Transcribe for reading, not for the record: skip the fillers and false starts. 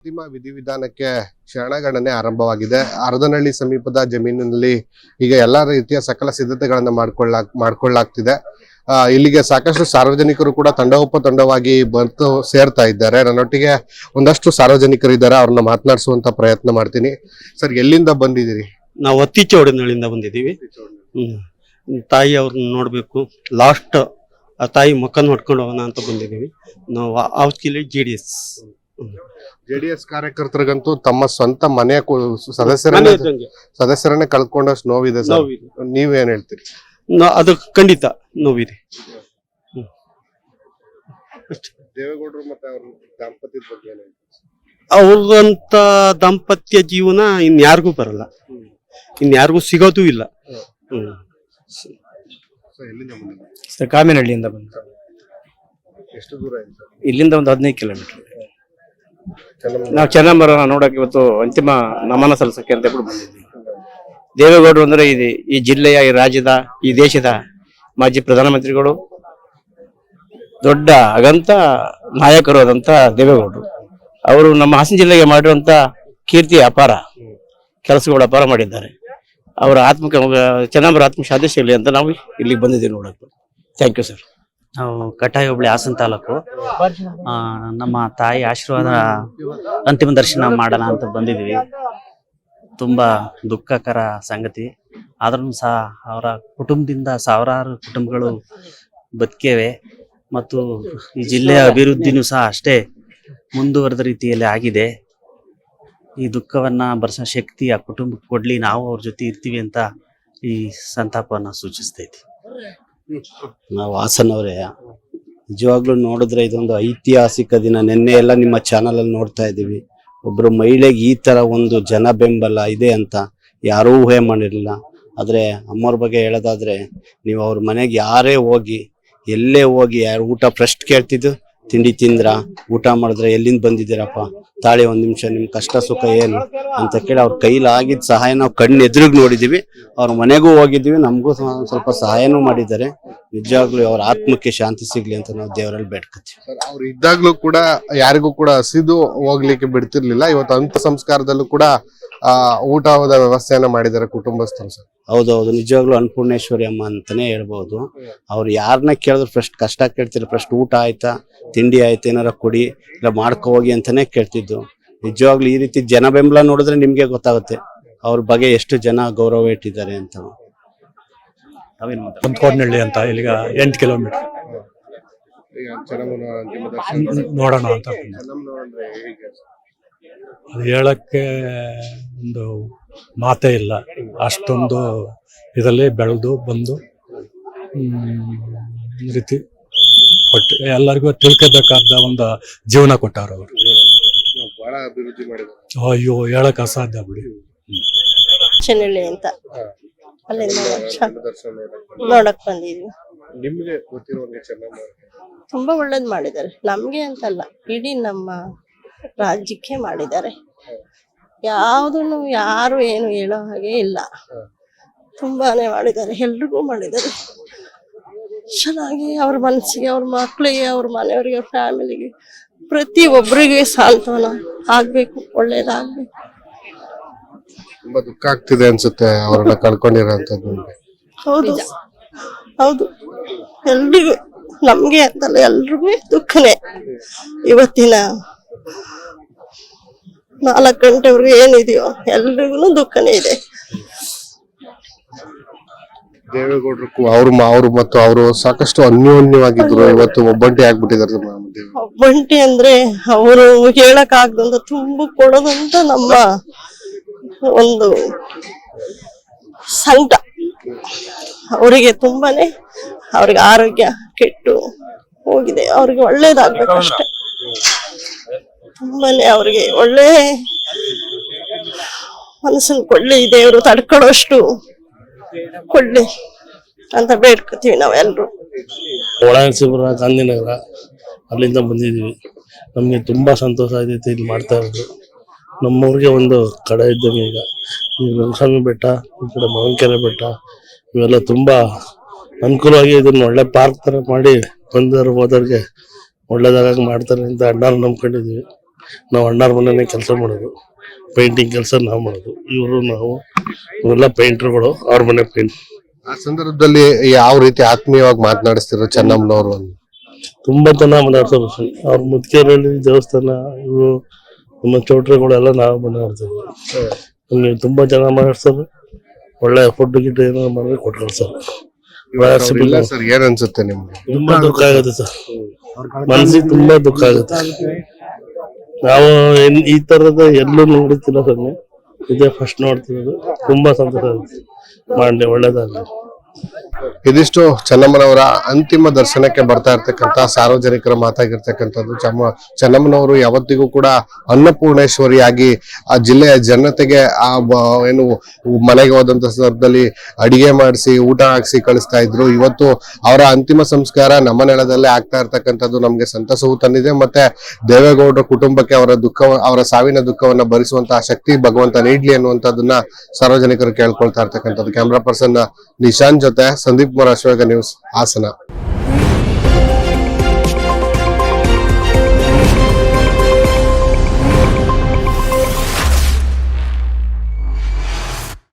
ಅಂತಿಮ ವಿಧಿವಿಧಾನಕ್ಕೆ ಕ್ಷಣಗಣನೆ ಆರಂಭವಾಗಿದೆ. ಅರದನಹಳ್ಳಿ ಸಮೀಪದ ಜಮೀನಿನಲ್ಲಿ ಈಗ ಎಲ್ಲಾ ರೀತಿಯ ಸಕಲ ಸಿದ್ಧತೆಗಳನ್ನ ಮಾಡ್ಕೊಳ್ಳಾಗ್ತಿದೆ. ಇಲ್ಲಿಗೆ ಸಾಕಷ್ಟು ಸಾರ್ವಜನಿಕರು ಕೂಡ ತಂಡವಾಗಿ ಬಂದು ಸೇರ್ತಾ ಇದ್ದಾರೆ. ನನ್ನೊಟ್ಟಿಗೆ ಒಂದಷ್ಟು ಸಾರ್ವಜನಿಕರು ಇದ್ದಾರೆ, ಅವ್ರನ್ನ ಮಾತನಾಡಿಸುವಂತ ಪ್ರಯತ್ನ ಮಾಡ್ತೀನಿ. ಸರ್, ಎಲ್ಲಿಂದ ಬಂದಿದ್ದೀರಿ? ನಾವು ಅತ್ತಿಚೌಡನಹಳ್ಳಿಯಿಂದ ಬಂದಿದ್ದೀವಿ. ತಾಯಿ ಅವ್ರನ್ನ ನೋಡ್ಬೇಕು, ಲಾಸ್ಟ್ ಆ ತಾಯಿ ಮುಖ ನೋಡ್ಕೊಂಡು ಹೋಗೋಣ ಅಂತ ಬಂದಿದ್ದೀವಿ. ನಾವು ಔಸ್ಕಿಲಿ ಜೆಡಿಎಸ್ ಕಾರ್ಯಕರ್ತರಿಗಂತೂ ತಮ್ಮ ಸ್ವಂತ ಮನೆಯ ಸದಸ್ಯರನ್ನೇ ಕಳ್ಕೊಂಡಷ್ಟು ನೋವಿದೆ ಸರ್. ನೀವೇನ್ ಹೇಳ್ತೀರಿ? ಅದು ಖಂಡಿತ ನೋವಿದೆ. ದೇವೇಗೌಡರು ಮತ್ತೆ ಅವ್ರ ದಾಂಪತ್ಯದ ಬಗ್ಗೆ ಅವ್ರಂತ ದಾಂಪತ್ಯ ಜೀವನ ಇನ್ಯಾರಿಗೂ ಬರಲ್ಲ, ಇನ್ಯಾರಿಗೂ ಸಿಗೋದೂ ಇಲ್ಲ. ಕಾಮಿನಹಳ್ಳಿಯಿಂದ ಬಂದ. ಎಷ್ಟು ದೂರ ಇಲ್ಲಿಂದ ಒಂದು 15 ಕಿಲೋಮೀಟರ್. ನಾವು ಚೆನ್ನಮ್ಮರ ನೋಡಕ್ಕೆ ಇವತ್ತು ಅಂತಿಮ ನಮನ ಸಲ್ಲಿಸಕ್ಕೆ ಅಂತ ಬಂದಿದ್ವಿ. ದೇವೇಗೌಡರು ಅಂದ್ರೆ ಈ ಜಿಲ್ಲೆಯ, ಈ ರಾಜ್ಯದ, ಈ ದೇಶದ ಮಾಜಿ ಪ್ರಧಾನಮಂತ್ರಿಗಳು, ದೊಡ್ಡ ಅಗಂತ ನಾಯಕರು ಆದಂತ ದೇವೇಗೌಡರು. ಅವರು ನಮ್ಮ ಹಾಸನ ಜಿಲ್ಲೆಗೆ ಮಾಡಿರುವಂತ ಕೀರ್ತಿ ಅಪಾರ, ಕೆಲಸಗಳು ಅಪಾರ ಮಾಡಿದ್ದಾರೆ. ಅವರ ಚೆನ್ನಮ್ಮರ ಆತ್ಮ ಶಾಂತಿ ಸಿಗಲಿ ಅಂತ ನಾವು ಇಲ್ಲಿಗೆ ಬಂದಿದ್ದೀವಿ ನೋಡಕ್ಕೆ. Thank you sir. ನಾವು ಕಟಾಯಿ ಹೋಬಳಿ ಹಾಸನ ತಾಲೂಕು. ನಮ್ಮ ತಾಯಿ ಆಶೀರ್ವಾದ ಅಂತಿಮ ದರ್ಶನ ಮಾಡೋಣ ಅಂತ ಬಂದಿದ್ವಿ. ತುಂಬಾ ದುಃಖಕರ ಸಂಗತಿ. ಆದ್ರೂ ಸಹ ಅವರ ಕುಟುಂಬದಿಂದ ಸಾವಿರಾರು ಕುಟುಂಬಗಳು ಬದುಕಿವೆ ಮತ್ತು ಈ ಜಿಲ್ಲೆಯ ಅಭಿವೃದ್ಧಿನೂ ಸಹ ಅಷ್ಟೇ ಮುಂದುವರೆದ ರೀತಿಯಲ್ಲಿ ಆಗಿದೆ. ಈ ದುಃಖವನ್ನ ಭರಿಸೋ ಶಕ್ತಿ ಆ ಕುಟುಂಬಕ್ಕೆ ಕೊಡ್ಲಿ, ನಾವು ಅವ್ರ ಜೊತೆ ಇರ್ತೀವಿ ಅಂತ ಈ ಸಂತಾಪವನ್ನ ಸೂಚಿಸ್ತೈತಿ. ನಾವು ಹಾಸನವರೇ, ನಿಜವಾಗ್ಲೂ ನೋಡಿದ್ರೆ ಇದೊಂದು ಐತಿಹಾಸಿಕ ದಿನ. ನಿನ್ನೆ ಎಲ್ಲ ನಿಮ್ಮ ಚಾನಲ್ ಅಲ್ಲಿ ನೋಡ್ತಾ ಇದ್ದೀವಿ. ಒಬ್ರು ಮಹಿಳೆಗೆ ಈ ತರ ಒಂದು ಜನ ಬೆಂಬಲ ಇದೆ ಅಂತ ಯಾರೂ ಊಹೆ ಮಾಡಿರಲಿಲ್ಲ. ಆದ್ರೆ ಅಮ್ಮವ್ರ ಬಗ್ಗೆ ಹೇಳೋದಾದ್ರೆ, ನೀವು ಅವ್ರ ಮನೆಗೆ ಯಾರೇ ಹೋಗಿ, ಎಲ್ಲೇ ಹೋಗಿ, ಯಾರು ಊಟ ಫಸ್ಟ್ ಕೇಳ್ತಿದ್ದು, ತಿಂಡಿ ತಿಂದ್ರ, ಊಟ ಮಾಡಿದ್ರೆ, ಎಲ್ಲಿಂದ ಬಂದಿದ್ದೀರಪ್ಪ, ತಾಳಿ ಒಂದ್ ನಿಮಿಷ, ನಿಮ್ ಕಷ್ಟ ಸುಖ ಏನು ಅಂತ ಕೇಳಿ ಅವ್ರ ಕೈಲಾಗಿದ್ದ ಸಹಾಯ ನಾವು ಕಣ್ಣು ಎದುರಿಗೆ ನೋಡಿದೀವಿ. ಅವ್ರ ಮನೆಗೂ ಹೋಗಿದ್ದೀವಿ, ನಮಗೂ ಸ್ವಲ್ಪ ಸಹಾಯನೂ ಮಾಡಿದ್ದಾರೆ. ನಿಜವಾಗ್ಲೂ ಅವ್ರ ಆತ್ಮಕ್ಕೆ ಶಾಂತಿ ಸಿಗ್ಲಿ ಅಂತ ನಾವು ದೇವರಲ್ಲಿ ಬೇಡ್ಕೊತೀವಿ. ಅವ್ರು ಇದ್ದಾಗ್ಲೂ ಕೂಡ ಯಾರಿಗೂ ಕೂಡ ಹಸಿದು ಹೋಗ್ಲಿಕ್ಕೆ ಬಿಡ್ತಿರ್ಲಿಲ್ಲ. ಇವತ್ತು ಅಂತ್ಯ ಸಂಸ್ಕಾರದಲ್ಲೂ ಕೂಡ ಊಟದ ವ್ಯವಸ್ಥೆಯನ್ನ ಮಾಡಿದ್ದಾರೆ ಕುಟುಂಬಸ್ಥರು ಸರ್. ಹೌದೌದು, ನಿಜವಾಗ್ಲೂ ಅನ್ನಪೂರ್ಣೇಶ್ವರಿ ಅಮ್ಮ ಅಂತಾನೆ ಹೇಳ್ಬಹುದು. ಅವ್ರು ಯಾರನ್ನ ಕೇಳಿದ್ರು ಫಸ್ಟ್ ಕಷ್ಟ ಕೇಳ್ತಿರ, ಫಸ್ಟ್ ಊಟ ಆಯ್ತಾ, ತಿಂಡಿ ಆಯ್ತಾ, ಏನಾರ ಕೊಡಿ, ಇಲ್ಲ ಮಾಡ್ಕೊ ಹೋಗಿ ಅಂತಾನೆ ಕೇಳ್ತಿದ್ದು. ನಿಜವಾಗ್ಲೂ ಈ ರೀತಿ ಜನ ಬೆಂಬಲ ನೋಡಿದ್ರೆ ನಿಮ್ಗೆ ಗೊತ್ತಾಗುತ್ತೆ ಅವ್ರ ಬಗ್ಗೆ ಎಷ್ಟು ಜನ ಗೌರವ ಇಟ್ಟಿದ್ದಾರೆ ಅಂತ. ಕೋಟನಹಳ್ಳಿ ಅಂತ, ಇಲ್ಲಿಗ 8 ಕಿಲೋಮೀಟರ್ ನೋಡೋಣ ಅಂತ. ಅದು ಹೇಳಕ್ಕೆ ಒಂದು ಮಾತೇ ಇಲ್ಲ. ಅಷ್ಟೊಂದು ಇದರಲ್ಲಿ ಬೆಳೆದು ಬಂದು ರೀತಿ ಕೊಟ್ಟು ಎಲ್ಲರಿಗೂ ತಿಳ್ಕೋಬೇಕಾದ ಒಂದು ಜೀವನ ಕೊಟ್ಟಾರ ಅವರು. ಅಯ್ಯೋ, ಹೇಳಕ್ ಅಸಾಧ್ಯ ಬಿಡಿ. ಚೆನ್ನಳ್ಳಿ ಅಂತ ಅಲ್ಲಿಂದ ನೋಡಕ್ ಬಂದಿದ್ವಿ. ನಿಮ್ಗೆ ಗೊತ್ತಿರುವಂಗೆ ತುಂಬಾ ಒಳ್ಳೇದ್ ಮಾಡಿದ್ದಾರೆ. ನಮ್ಗೆ ಅಂತಲ್ಲ, ಇಡೀ ನಮ್ಮ ರಾಜ್ಯಕ್ಕೆ ಮಾಡಿದ್ದಾರೆ. ಯಾವ್ದನ್ನು ಯಾರು ಏನು ಹೇಳೋ ಹಾಗೆ ಇಲ್ಲ. ತುಂಬಾನೇ ಮಾಡಿದ್ದಾರೆ, ಎಲ್ರಿಗೂ ಮಾಡಿದ್ದಾರೆ. ಚೆನ್ನಾಗಿ ಅವ್ರ ಮನಸ್ಸಿಗೆ, ಅವ್ರ ಮಕ್ಳಿಗೆ, ಅವ್ರ ಮನೆಯವರಿಗೆ, ಅವ್ರ ಫ್ಯಾಮಿಲಿಗೆ, ಪ್ರತಿ ಒಬ್ಬರಿಗೆ ಸಾಂತ್ವನ ಆಗ್ಬೇಕು, ಒಳ್ಳೇದಾಗ್ಬೇಕು. ತುಂಬಾ ದುಃಖ ಆಗ್ತಿದೆ ಅನ್ಸುತ್ತೆ ಅವ್ರನ್ನ ಕಳ್ಕೊಂಡಿರೋಂಥದ್ದು. ಹೌದು ಹೌದು, ಎಲ್ರಿಗೂ, ನಮ್ಗೆ ಅಂತಲ್ಲ, ಎಲ್ರಿಗೂ ದುಃಖನೇ. ಇವತ್ತಿನ 4 ಗಂಟೆವರೆಗೂ ಏನಿದೆಯೋ ಎಲ್ರಿಗೂ ದುಃಖನೇ ಇದೆ. ದೇವೇಗೌಡರು ಅವರು ಮತ್ತು ಅವರು ಸಾಕಷ್ಟು ಅನ್ಯೋನ್ಯವಾಗಿದ್ರು. ಇವತ್ತು ಒಬ್ಬಂಟಿ ಆಗ್ಬಿಟ್ಟಿದ್ದಾರೆ. ಒಬ್ಬಂಟಿ ಅಂದ್ರೆ ಅವರು ಹೇಳಕ್ ಆಗದಂತ ತುಂಬ ಕೊಡೋದಂತ ನಮ್ಮ ಒಂದು ಸಂಕಟ. ಅವರಿಗೆ ತುಂಬಾನೇ, ಅವ್ರಿಗೆ ಆರೋಗ್ಯ ಕೆಟ್ಟು ಹೋಗಿದೆ. ಅವ್ರಿಗೆ ಒಳ್ಳೇದಾಗ್ಬೇಕು ಅಷ್ಟೆ. ತುಂಬಾನೇ ಅವ್ರಿಗೆ ಒಳ್ಳೆ ಮನಸ್ಸನ್ನು ಕೊಡ್ಲಿ ದೇವರು, ತಡ್ಕೊಳ್ಳೋಷ್ಟು ಕೊಡ್ಲಿ ಅಂತ ಬೇಡ್ಕೊತೀವಿ ನಾವೆಲ್ಲರೂ. ಒಳನರಸೀಪುರ ಗಾಂಧಿನಗರ, ಅಲ್ಲಿಂದ ಬಂದಿದ್ದೀವಿ. ನಮಗೆ ತುಂಬಾ ಸಂತೋಷ ಆಯ್ತೈತೆ ಇಲ್ಲಿ ಮಾಡ್ತಾ ಇರೋದು. ನಮ್ಮೂರಿಗೆ ಒಂದು ಕಡೆ ಇದ್ದಂಗೆ. ಈಗ ಈ ರಂಗಸ್ವಾಮಿ ಬೆಟ್ಟ, ಈ ಕಡೆ ಮಾವಿನಕೆರೆ ಬೆಟ್ಟ, ಇವೆಲ್ಲ ತುಂಬಾ ಅನುಕೂಲವಾಗಿ ಇದನ್ನ ಒಳ್ಳೆ ಪಾರ್ಕ್ ತರ ಮಾಡಿ ಬಂದವರು ಹೋದವ್ರಿಗೆ ಒಳ್ಳೇದಾಗ ಮಾಡ್ತಾರೆ ಅಂತ ಅಣ್ಣಾರು ನಂಬ್ಕೊಂಡಿದೀವಿ. ನಾವು ಅಣ್ಣಾರ ಮನೆಯೇ ಕೆಲಸ ಮಾಡೋದು, ಪೇಂಟಿಂಗ್ ಕೆಲಸ ನಾವು ಮಾಡೋದು. ನಾವು ಇವೆಲ್ಲ ಪೇಂಟರ್ಗಳು, ಅವ್ರ ಮನೆ ಪೇಂಟ್. ಆ ಸಂದರ್ಭದಲ್ಲಿ ಯಾವ ರೀತಿ ಆತ್ಮೀಯವಾಗಿ ಮಾತನಾಡಿಸ್ತಿರೋ ಚೆನ್ನಮ್ಮನವರು? ತುಂಬಾ ಚೆನ್ನಾಗಿ ಮಾತಾಡ್ತಾರೆ. ಅವ್ರ ಮುದ್ಕೇರಲ್ಲಿ ದೇವಸ್ಥಾನ, ಇವು ನಮ್ಮ ಚೌಟ್ರಿಗಳೆಲ್ಲ ನಾವು ಮಾಡ್ತೀವಿ. ನಮ್ಗೆ ತುಂಬಾ ಚೆನ್ನಾಗಿ ಮಾತಾಡ್ತಾರೆ. ಒಳ್ಳೆ ಫುಡ್ ಗಿಡ್ ಏನಾದ್ರು ಮಾಡಿದ್ರೆ ಕೊಟ್ಟು ಕಳ್ಸೋರು. ಸರ್ ಏನ್ ಅನ್ಸುತ್ತೆ ನಿಮ್ಗೆ? ತುಂಬಾ ದುಃಖ ಆಗುತ್ತೆ ಸರ್, ಮನಸ್ಸಿಗೆ ತುಂಬಾ ದುಃಖ ಆಗುತ್ತೆ. ನಾವು ಈ ತರದ ಎಲ್ಲೂ ನೋಡುತ್ತಿಲ್ಲ ಸರ್, ಇದೇ ಫಸ್ಟ್ ನೋಡ್ತಿರೋದು. ತುಂಬಾ ಸಂತೋಷ ಆಗುತ್ತೆ. ಮಾಡ್ಲಿ, ಒಳ್ಳೇದಾಗ್ಲಿ. ಇದಿಷ್ಟು ಚೆನ್ನಮ್ಮನವರ ಅಂತಿಮ ದರ್ಶನಕ್ಕೆ ಬರ್ತಾ ಇರ್ತಕ್ಕಂತ ಸಾರ್ವಜನಿಕರ ಮಾತಾಗಿರ್ತಕ್ಕಂಥದ್ದು. ಚೆನ್ನಮ್ಮನವರು ಯಾವತ್ತಿಗೂ ಕೂಡ ಅನ್ನಪೂರ್ಣೇಶ್ವರಿಯಾಗಿ ಆ ಜಿಲ್ಲೆಯ ಜನತೆಗೆ ಏನು ಮನೆಗೆ ಹೋದಂತ ಸಂದರ್ಭದಲ್ಲಿ ಅಡಿಗೆ ಮಾಡಿಸಿ ಊಟ ಹಾಕ್ಸಿ ಕಳಿಸ್ತಾ ಇದ್ರು. ಇವತ್ತು ಅವರ ಅಂತಿಮ ಸಂಸ್ಕಾರ ನಮ್ಮ ನೆಲದಲ್ಲೇ ಆಗ್ತಾ ಇರ್ತಕ್ಕಂಥದ್ದು ನಮ್ಗೆ ಸಂತಸವೂ ತಂದಿದೆ. ಮತ್ತೆ ದೇವೇಗೌಡರ ಕುಟುಂಬಕ್ಕೆ ಅವರ ಸಾವಿನ ದುಃಖವನ್ನ ಭರಿಸುವಂತಹ ಶಕ್ತಿ ಭಗವಂತ ನೀಡ್ಲಿ ಅನ್ನುವಂಥದ್ದನ್ನ ಸಾರ್ವಜನಿಕರು ಕೇಳ್ಕೊಳ್ತಾ ಇರ್ತಕ್ಕಂಥದ್ದು. ಕ್ಯಾಮ್ರಾ ಪರ್ಸನ್ ನಿಶಾಂತ್ ಜೊತೆ ಸಂದೀಪ್ ಕುಮಾರ್, ಅಶ್ವೇಗ ನ್ಯೂಸ್, ಹಾಸನ.